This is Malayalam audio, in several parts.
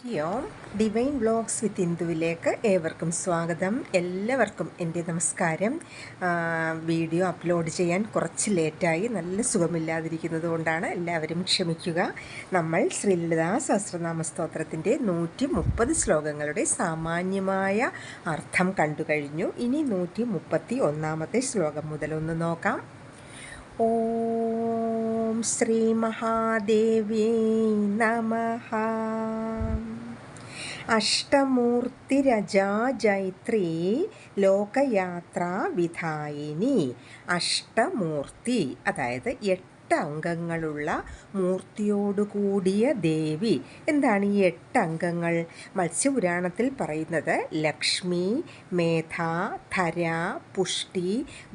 ഹരി ഓം. ഡിവൈൻ വ്ലോഗ്സ് വിത്ത് ഇന്ദുവിലേക്ക് ഏവർക്കും സ്വാഗതം. എല്ലാവർക്കും എൻ്റെ നമസ്കാരം. വീഡിയോ അപ്ലോഡ് ചെയ്യാൻ കുറച്ച് ലേറ്റായി, നല്ല സുഖമില്ലാതിരിക്കുന്നത് കൊണ്ടാണ്, എല്ലാവരും ക്ഷമിക്കുക. നമ്മൾ ശ്രീലളിതാ സഹസ്രനാമ സ്തോത്രത്തിൻ്റെ 130 ശ്ലോകങ്ങളുടെ സാമാന്യമായ അർത്ഥം കണ്ടു കഴിഞ്ഞു. ഇനി 131 ശ്ലോകം മുതൽ ഒന്ന് നോക്കാം. ഓം ശ്രീ മഹാദേവ്യേ നമഃ. അഷ്ടമൂർത്തിരജാ ജൈത്രീ ലോകയാത്രാ വിധായിനി. അഷ്ടമൂർത്തി അതായത് 8 അംഗങ്ങളുള്ള മൂർത്തിയോടുകൂടിയ ദേവി. എന്താണ് ഈ 8 അംഗങ്ങൾ? മത്സ്യപുരാണത്തിൽ പറയുന്നത് ലക്ഷ്മി, മേധ, ധര, പുഷ്ടി,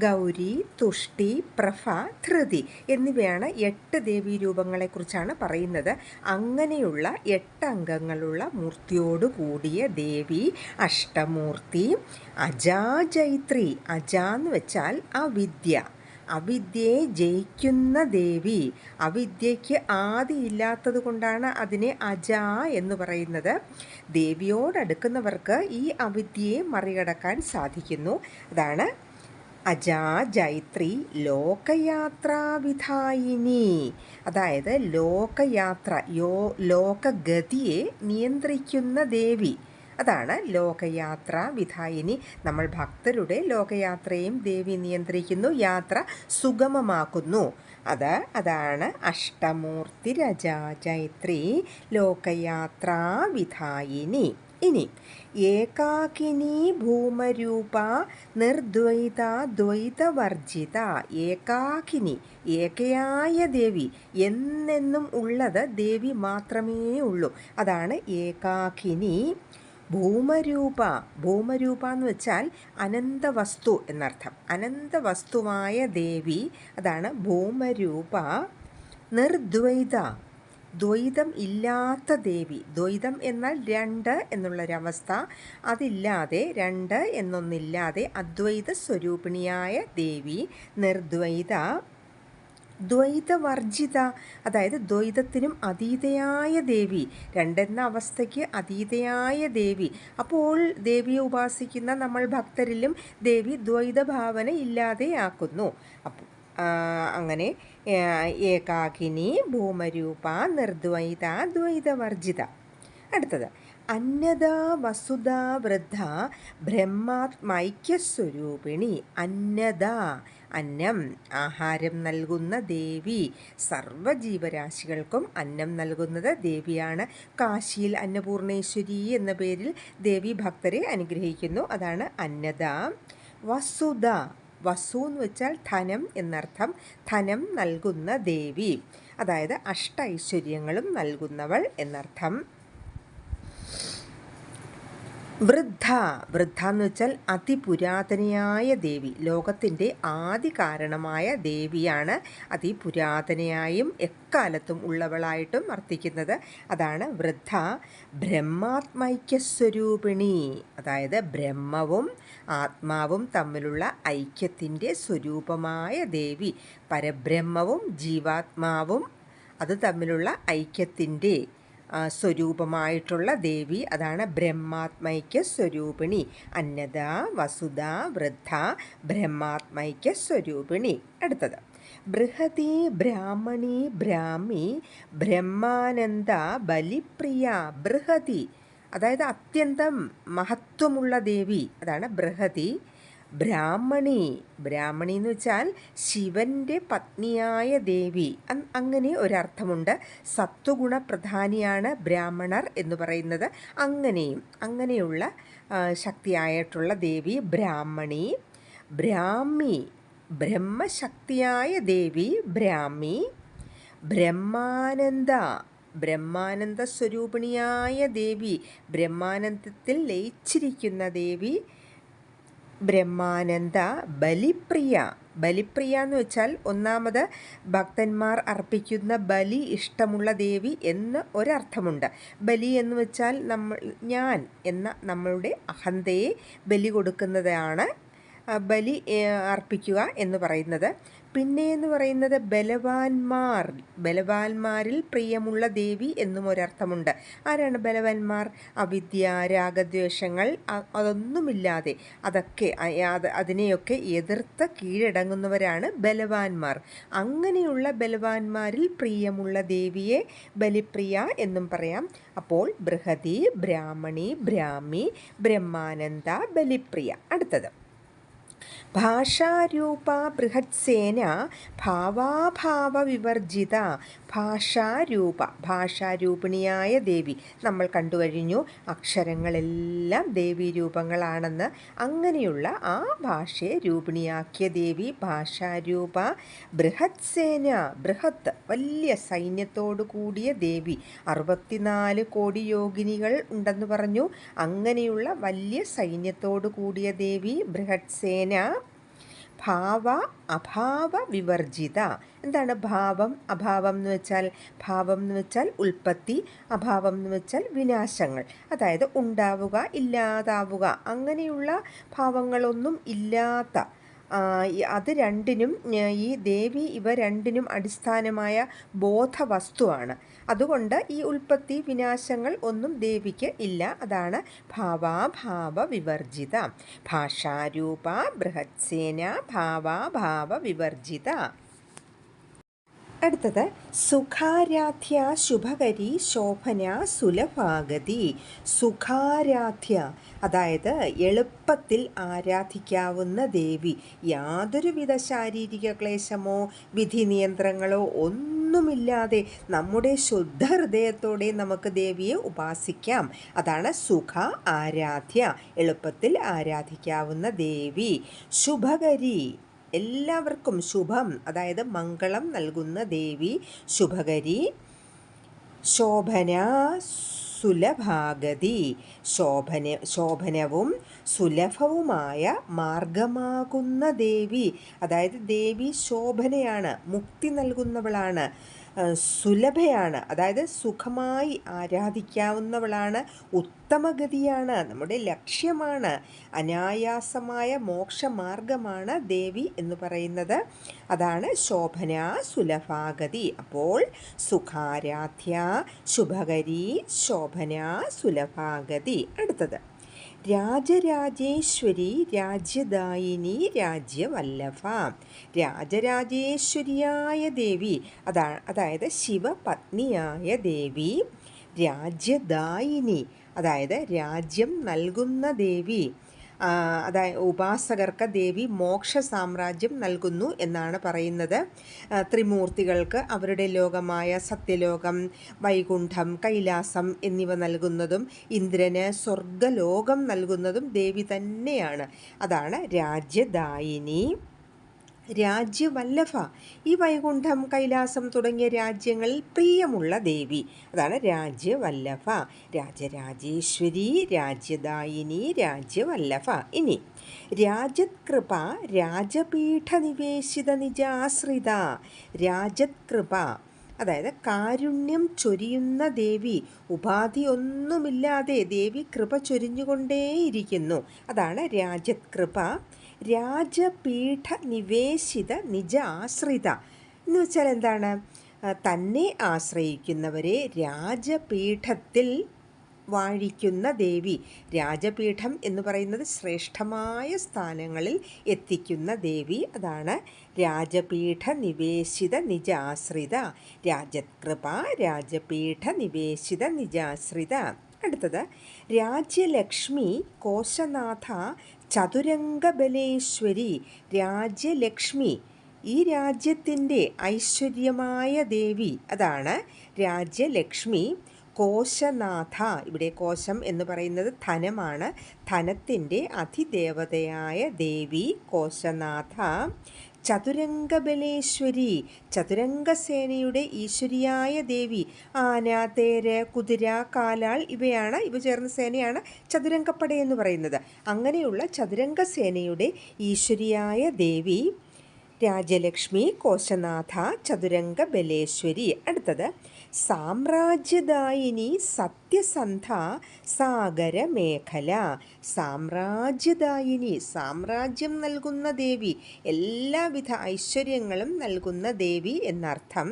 ഗൗരി, തുഷ്ടി, പ്രഭ, ധൃതി എന്നിവയാണ് 8 ദേവീരൂപങ്ങളെക്കുറിച്ചാണ് പറയുന്നത്. അങ്ങനെയുള്ള 8 അംഗങ്ങളുള്ള മൂർത്തിയോടുകൂടിയ ദേവി അഷ്ടമൂർത്തി. അജാജൈത്രി. അജ എന്ന് വെച്ചാൽ അവിദ്യ, അവിദ്യയെ ജയിക്കുന്ന ദേവി. അവിദ്യയ്ക്ക് ആദിയില്ലാത്തത് കൊണ്ടാണ് അതിനെ അജ എന്ന് പറയുന്നത്. ദേവിയോടടുക്കുന്നവർക്ക് ഈ അവിദ്യയെ മറികടക്കാൻ സാധിക്കുന്നു. അതാണ് അജാജൈത്രി. ലോകയാത്രാവിധായിനി അതായത് ലോകയാത്ര, ലോകഗതിയെ നിയന്ത്രിക്കുന്ന ദേവി. അതാണ് ലോകയാത്രാ വിധായിനി. നമ്മൾ ഭക്തരുടെ ലോകയാത്രയും ദേവി നിയന്ത്രിക്കുന്നു, യാത്ര സുഗമമാക്കുന്നു. അതാണ് അഷ്ടമൂർത്തി രജാജൈത്രി ലോകയാത്രാ വിധായിനി. ഇനി ഏകാകിനി ഭൂമരൂപ നിർദ്വൈത ദ്വൈതവർജിത. ഏകാകിനി, ഏകയായ ദേവി, എന്നെന്നും ഉള്ളത് ദേവി മാത്രമേ ഉള്ളൂ. അതാണ് ഏകാകിനി. ഭൂമരൂപ. ഭൂമരൂപ എന്ന് വെച്ചാൽ അനന്തവസ്തു എന്നർത്ഥം. അനന്തവസ്തുവായ ദേവി, അതാണ് ഭൂമരൂപ. നിർദ്വൈത, ദ്വൈതം ഇല്ലാത്ത ദേവി. ദ്വൈതം എന്നാൽ 2 എന്നുള്ളൊരവസ്ഥ, അതില്ലാതെ 2 എന്നൊന്നില്ലാതെ അദ്വൈത സ്വരൂപിണിയായ ദേവി നിർദ്വൈത. ദ്വൈതവർജിത അതായത് ദ്വൈതത്തിനും അതീതയായ ദേവി, 2 എന്ന അവസ്ഥയ്ക്ക് അതീതയായ ദേവി. അപ്പോൾ ദേവിയെ ഉപാസിക്കുന്ന നമ്മൾ ഭക്തരിലും ദേവി ദ്വൈതഭാവന ഇല്ലാതെയാക്കുന്നു. അപ്പോൾ അങ്ങനെ ഏകാകിനി ഭൂമരൂപ നിർദ്വൈത ദ്വൈതവർജിത. അടുത്തത് അന്നദ വസുധ വൃദ്ധ ബ്രഹ്മാത്മൈക്യസ്വരൂപിണി. അന്നദ, അന്നം, ആഹാരം നൽകുന്ന ദേവി. സർവ്വജീവരാശികൾക്കും അന്നം നൽകുന്നത് ദേവിയാണ്. കാശിയിൽ അന്നപൂർണേശ്വരി എന്ന പേരിൽ ദേവി ഭക്തരെ അനുഗ്രഹിക്കുന്നു. അതാണ് അന്നദ. വസുധ, വസു എന്ന് വെച്ചാൽ ധനം എന്നർത്ഥം. ധനം നൽകുന്ന ദേവി, അതായത് അഷ്ടൈശ്വര്യങ്ങളും നൽകുന്നവൾ എന്നർത്ഥം. വൃദ്ധ, വൃദ്ധ എന്ന് വെച്ചാൽ അതിപുരാതനയായ ദേവി. ലോകത്തിൻ്റെ ആദി കാരണമായ ദേവിയാണ്. അതിപുരാതനയായും എക്കാലത്തും ഉള്ളവളായിട്ടും വർത്തിക്കുന്നത്. അതാണ് വൃദ്ധ. ബ്രഹ്മാത്മൈക്യസ്വരൂപിണി അതായത് ബ്രഹ്മവും ആത്മാവും തമ്മിലുള്ള ഐക്യത്തിൻ്റെ സ്വരൂപമായ ദേവി. പരബ്രഹ്മവും ജീവാത്മാവും അത് തമ്മിലുള്ള ഐക്യത്തിൻ്റെ സ്വരൂപമായിട്ടുള്ള ദേവി. അതാണ് ബ്രഹ്മാത്മൈക്യ സ്വരൂപിണി. അന്നദ വസുധ വൃദ്ധ ബ്രഹ്മാത്മൈക്യ സ്വരൂപിണി. അടുത്തത് ബൃഹതി ബ്രാഹ്മണി ബ്രാഹ്മി ബ്രഹ്മാനന്ദ ബലിപ്രിയ. ബൃഹതി അതായത് അത്യന്തം മഹത്വമുള്ള ദേവി, അതാണ് ബൃഹതി. ബ്രാഹ്മണി, ബ്രാഹ്മണി എന്ന് വെച്ചാൽ ശിവൻ്റെ പത്നിയായ ദേവി, അങ്ങനെ ഒരർത്ഥമുണ്ട്. സത്വഗുണ പ്രധാനിയാണ് ബ്രാഹ്മണർ എന്ന് പറയുന്നത്. അങ്ങനെയുള്ള ശക്തിയായിട്ടുള്ള ദേവി ബ്രാഹ്മണി. ബ്രാഹ്മി, ബ്രഹ്മശക്തിയായ ദേവി ബ്രാഹ്മി. ബ്രഹ്മാനന്ദ, ബ്രഹ്മാനന്ദ സ്വരൂപിണിയായ ദേവി, ബ്രഹ്മാനന്ദത്തിൽ ലയിച്ചിരിക്കുന്ന ദേവി ബ്രഹ്മാനന്ദ. ബലിപ്രിയ, ബലിപ്രിയ എന്ന് വെച്ചാൽ ഒന്നാമത് ഭക്തന്മാർ അർപ്പിക്കുന്ന ബലി ഇഷ്ടമുള്ള ദേവി എന്ന് ഒരർത്ഥമുണ്ട്. ബലി എന്ന് വെച്ചാൽ ഞാൻ എന്ന നമ്മളുടെ അഹന്തയെ ബലി കൊടുക്കുന്നതാണ് ബലി അർപ്പിക്കുക എന്ന് പറയുന്നത്. പിന്നെ എന്ന് പറയുന്നത് ബലവാന്മാരിൽ പ്രിയമുള്ള ദേവി എന്നും ഒരർത്ഥമുണ്ട്. ആരാണ് ബലവാന്മാർ? അവിദ്യ, രാഗദ്വേഷങ്ങൾ അതൊന്നുമില്ലാതെ അതിനെയൊക്കെ എതിർത്ത് കീഴടങ്ങുന്നവരാണ് ബലവാന്മാർ. അങ്ങനെയുള്ള ബലവാന്മാരിൽ പ്രിയമുള്ള ദേവിയെ ബലിപ്രിയ എന്നും പറയാം. അപ്പോൾ ബൃഹതി, ബ്രാഹ്മണി, ബ്രാഹ്മി, ബ്രഹ്മാനന്ദ, ബലിപ്രിയ. അടുത്തത് ഭാഷാരൂപ ബൃഹത്സേന ഭാവാഭാവ വിവർജിത. ഭാഷാരൂപിണിയായ ദേവി നമ്മൾ കണ്ടുകഴിഞ്ഞു. അക്ഷരങ്ങളെല്ലാം ദേവീരൂപങ്ങളാണെന്ന്. അങ്ങനെയുള്ള ആ ഭാഷയെ രൂപിണിയാക്കിയ ദേവി ഭാഷാരൂപ ബൃഹത്സേന. ബൃഹത്ത് വലിയ സൈന്യത്തോടു കൂടിയ ദേവി. 64 കോടി യോഗിനികൾ ഉണ്ടെന്ന് പറഞ്ഞു. അങ്ങനെയുള്ള വലിയ സൈന്യത്തോടു കൂടിയ ദേവി ബൃഹത്സേന. ഭാവ അഭാവ വിവർജിത. എന്താണ് ഭാവം അഭാവം എന്ന് വെച്ചാൽ? ഭാവം എന്ന് വെച്ചാൽ ഉൽപ്പത്തി, അഭാവം എന്ന് വെച്ചാൽ വിനാശങ്ങൾ. അതായത് ഉണ്ടാവുക, ഇല്ലാതാവുക, അങ്ങനെയുള്ള ഭാവങ്ങളൊന്നും ഇല്ലാത്ത അത് രണ്ടിനും ഈ ദേവി ഇവ രണ്ടിനും അടിസ്ഥാനമായ ബോധവസ്തുവാണ്. അതുകൊണ്ട് ഈ ഉൽപ്പത്തി വിനാശങ്ങൾ ഒന്നും ദേവിക്ക് ഇല്ല. അതാണ് ഭാവാഭാവ വിവർജിത. ഭാഷാരൂപ ബൃഹത്സേന ഭാവാഭാവ വിവർജിത. അടുത്തത് സുഖാരാധ്യ ശുഭകരി ശോഭന സുലഭാഗതി. സുഖാരാധ്യ അതായത് എളുപ്പത്തിൽ ആരാധിക്കാവുന്ന ദേവി. യാതൊരുവിധ ശാരീരിക ക്ലേശമോ വിധി നിയന്ത്രണങ്ങളോ ഒന്നുമില്ലാതെ നമ്മുടെ ശുദ്ധ ഹൃദയത്തോടെ നമുക്ക് ദേവിയെ ഉപാസിക്കാം. അതാണ് സുഖ ആരാധ്യ, എളുപ്പത്തിൽ ആരാധിക്കാവുന്ന ദേവി. ശുഭകരി എല്ലാവർക്കും ശുഭം അതായത് മംഗളം നൽകുന്ന ദേവി ശുഭകരി. ശോഭന സുലഭാഗതി. ശോഭനവും സുലഭവുമായ മാർഗമാകുന്ന ദേവി. അതായത് ദേവി ശോഭനയാണ്, മുക്തി നൽകുന്നവളാണ്, സുലഭയാണ്, അതായത് സുഖമായി ആരാധിക്കാവുന്നവളാണ്, ഉത്തമഗതിയാണ്, നമ്മുടെ ലക്ഷ്യമാണ്, അനായാസമായ മോക്ഷമാർഗമാണ് ദേവി എന്ന് പറയുന്നത്. അതാണ് ശോഭന സുലഭാഗതി. അപ്പോൾ സുഖാരാധ്യ ശുഭകരി ശോഭന സുലഭാഗതി. അടുത്തത് രാജരാജേശ്വരി രാജ്യദായിനി രാജ്യവല്ലഭ. രാജരാജേശ്വരിയായ ദേവി അതായത് ശിവപത്നിയായ ദേവി. രാജ്യദായിനി അതായത് രാജ്യം നൽകുന്ന ദേവി. അതായത് ഉപാസകർക്ക് ദേവി മോക്ഷ സാമ്രാജ്യം നൽകുന്നു എന്നാണ് പറയുന്നത്. ത്രിമൂർത്തികൾക്ക് അവരുടെ ലോകമായ സത്യലോകം, വൈകുണ്ഠം, കൈലാസം എന്നിവ നൽകുന്നതും ഇന്ദ്രന് സ്വർഗലോകം നൽകുന്നതും ദേവി തന്നെയാണ്. അതാണ് രാജ്യദായിനി. രാജ്യവല്ലഭ ഈ വൈകുണ്ഠം, കൈലാസം തുടങ്ങിയ രാജ്യങ്ങളിൽ പ്രിയമുള്ള ദേവി. അതാണ് രാജ്യവല്ലഭ. രാജരാജേശ്വരി രാജ്യദായിനി രാജ്യവല്ലഭ. ഇനി രാജത്കൃപ രാജപീഠ നിവേശിത നിജാശ്രിത. രാജത്കൃപ അതായത് കാരുണ്യം ചൊരിയുന്ന ദേവി. ഉപാധിയൊന്നുമില്ലാതെ ദേവി കൃപ ചൊരിഞ്ഞുകൊണ്ടേയിരിക്കുന്നു. അതാണ് രാജത്കൃപ. രാജപീഠ നിവേശിത നിജ ആശ്രിത എന്ന് വെച്ചാൽ എന്താണ്? തന്നെ ആശ്രയിക്കുന്നവരെ രാജപീഠത്തിൽ വാഴിക്കുന്ന ദേവി. രാജപീഠം എന്ന് പറയുന്നത് ശ്രേഷ്ഠമായ സ്ഥാനങ്ങളിൽ എത്തിക്കുന്ന ദേവി. അതാണ് രാജപീഠ നിവേശിത നിജാശ്രിത. രാജകൃപ രാജപീഠ നിവേശിത നിജാശ്രിത. അടുത്തത് രാജ്യലക്ഷ്മി കോശനാഥ ചതുരംഗബലേശ്വരി. രാജ്യലക്ഷ്മി ഈ രാജ്യത്തിൻ്റെ ഐശ്വര്യമായ ദേവി. അതാണ് രാജ്യലക്ഷ്മി. കോശനാഥ ഇവിടെ കോശം എന്ന് പറയുന്നത് ധനമാണ്. ധനത്തിൻ്റെ അതിദേവതയായ ദേവി കോശനാഥ. ചതുരംഗബലേശ്വരി ചതുരംഗസേനയുടെ ഈശ്വരിയായ ദേവി. ആന, തേര്, കുതിര, കാലാൾ ഇവ ചേർന്ന സേനയാണ് ചതുരംഗപ്പട എന്ന് പറയുന്നത്. അങ്ങനെയുള്ള ചതുരംഗസേനയുടെ ഈശ്വരിയായ ദേവി രാജലക്ഷ്മി, കോശനാഥ, ചതുരംഗബലേശ്വരി. അടുത്തത് സാമ്രാജ്യദായിനി സത്യസന്ധ സാഗരമേഖല. സാമ്രാജ്യദായിനി, സാമ്രാജ്യം നൽകുന്ന ദേവി, എല്ലാവിധ ഐശ്വര്യങ്ങളും നൽകുന്ന ദേവി എന്നർത്ഥം.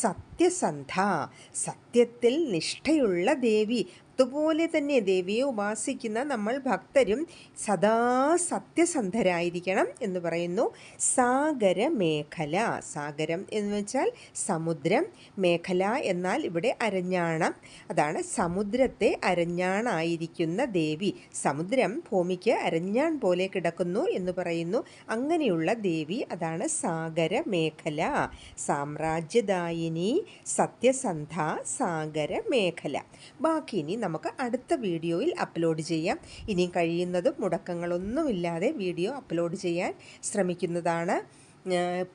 സത്യസന്ധ, സത്യത്തിൽ നിഷ്ഠയുള്ള ദേവി. അതുപോലെ തന്നെ ദേവിയെ ഉപാസിക്കുന്ന നമ്മൾ ഭക്തരും സദാ സത്യസന്ധരായിരിക്കണം എന്ന് പറയുന്നു. സാഗരമേഖല, സാഗരം എന്ന് വെച്ചാൽ സമുദ്രം, മേഖല എന്നാൽ ഇവിടെ അരഞ്ഞാണം, അതാണ് സമുദ്രത്തെ അരഞ്ഞാണായിരിക്കുന്ന ദേവി. സമുദ്രം ഭൂമിക്ക് അരഞ്ഞാൺ പോലെ കിടക്കുന്നു എന്ന് പറയുന്നു. അങ്ങനെയുള്ള ദേവി, അതാണ് സാഗരമേഖല. സാമ്രാജ്യദായിനി സത്യസന്ധ സാഗരമേഖല. ബാക്കി ഇനി നമുക്ക് അടുത്ത വീഡിയോയിൽ അപ്ലോഡ് ചെയ്യാം. ഇനി കഴിയുന്നതും മുടക്കങ്ങളൊന്നുമില്ലാതെ വീഡിയോ അപ്ലോഡ് ചെയ്യാൻ ശ്രമിക്കുന്നതാണ്.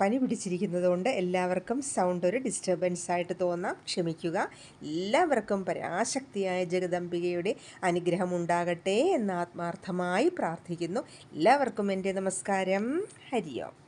പനി പിടിച്ചിരിക്കുന്നതുകൊണ്ട് എല്ലാവർക്കും സൗണ്ട് ഒരു ഡിസ്റ്റർബൻസ് ആയിട്ട് തോന്നാം, ക്ഷമിക്കുക. എല്ലാവർക്കും പരാശക്തിയായ ജഗദംബികയുടെ അനുഗ്രഹം ഉണ്ടാകട്ടെ എന്ന് ആത്മാർത്ഥമായി പ്രാർത്ഥിക്കുന്നു. എല്ലാവർക്കും എൻ്റെ നമസ്കാരം. ഹരി ഓം.